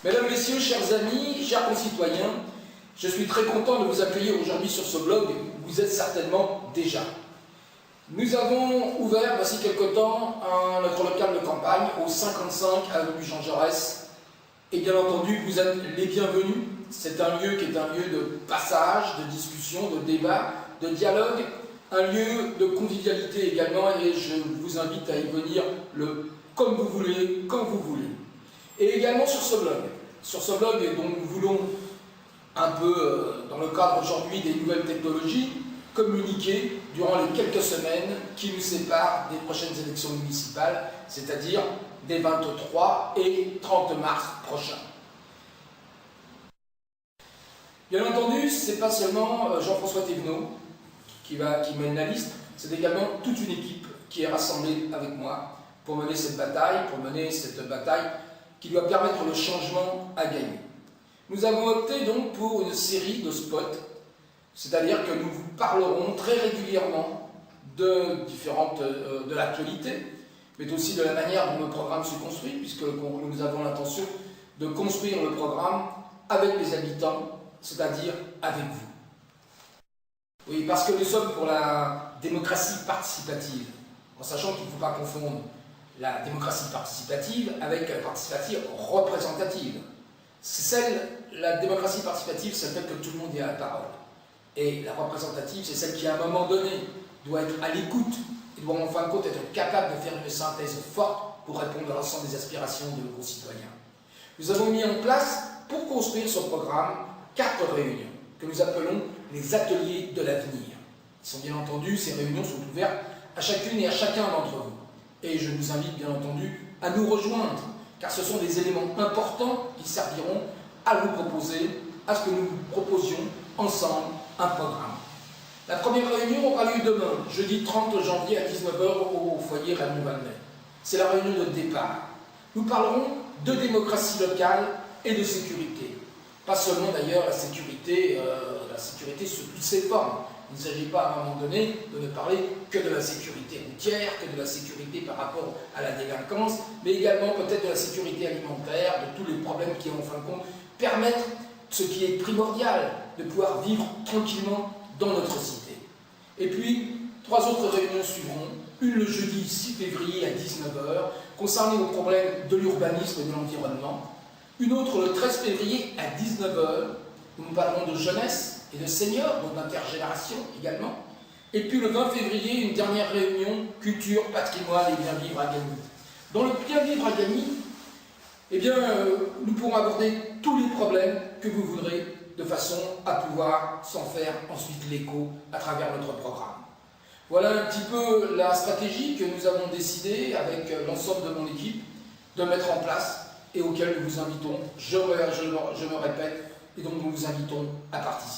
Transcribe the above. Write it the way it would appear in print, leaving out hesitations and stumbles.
Mesdames, Messieurs, chers amis, chers concitoyens, je suis très content de vous accueillir aujourd'hui sur ce blog où vous êtes certainement déjà. Nous avons ouvert, voici quelque temps, notre local de campagne au 55 avenue Jean Jaurès. Et bien entendu, vous êtes les bienvenus. C'est un lieu qui est un lieu de passage, de discussion, de débat, de dialogue, un lieu de convivialité également, et je vous invite à y venir comme vous voulez, quand vous voulez. Et également sur ce blog. Sur ce blog, dont nous voulons, un peu dans le cadre aujourd'hui des nouvelles technologies, communiquer durant les quelques semaines qui nous séparent des prochaines élections municipales, c'est-à-dire des 23 et 30 mars prochains. Bien entendu, ce n'est pas seulement Jean-François Thévenot qui mène la liste, c'est également toute une équipe qui est rassemblée avec moi pour mener cette bataille qui doit permettre le changement à gagner. Nous avons opté donc pour une série de spots, c'est-à-dire que nous vous parlerons très régulièrement de l'actualité, mais aussi de la manière dont le programme se construit, puisque nous avons l'intention de construire le programme avec les habitants, c'est-à-dire avec vous. Oui, parce que nous sommes pour la démocratie participative, en sachant qu'il ne faut pas confondre la démocratie participative avec la démocratie représentative. La démocratie participative, c'est le fait que tout le monde ait la parole. Et la représentative, c'est celle qui, à un moment donné, doit être à l'écoute et doit en fin de compte être capable de faire une synthèse forte pour répondre à l'ensemble des aspirations de nos concitoyens. Nous avons mis en place, pour construire ce programme, 4 réunions que nous appelons les ateliers de l'avenir. Bien entendu, ces réunions sont ouvertes à chacune et à chacun d'entre vous. Et je vous invite bien entendu à nous rejoindre, car ce sont des éléments importants qui serviront à vous proposer, à ce que nous vous proposions ensemble un programme. La première réunion aura lieu demain, jeudi 30 janvier à 19 h au foyer Raymond Valmet. C'est la réunion de départ. Nous parlerons de démocratie locale et de sécurité. Pas seulement d'ailleurs la sécurité sous toutes ses formes. Il ne s'agit pas à un moment donné de ne parler que de la sécurité routière, que de la sécurité par rapport à la délinquance, mais également peut-être de la sécurité alimentaire, de tous les problèmes qui, en fin de compte, permettent ce qui est primordial, de pouvoir vivre tranquillement dans notre cité. Et puis, 3 autres réunions suivront. Une le jeudi 6 février à 19 h, concernée aux problèmes de l'urbanisme et de l'environnement. Une autre le 13 février à 19 h, où nous parlerons de jeunesse et de seniors, donc d'intergénération également. Et puis le 20 février, une dernière réunion, culture, patrimoine et bien vivre à Gagny. Dans le bien vivre à Gagny, eh bien, nous pourrons aborder tous les problèmes que vous voudrez, de façon à pouvoir s'en faire ensuite l'écho à travers notre programme. Voilà un petit peu la stratégie que nous avons décidé, avec l'ensemble de mon équipe, de mettre en place et auquel nous vous invitons, je me répète, et donc nous vous invitons à participer.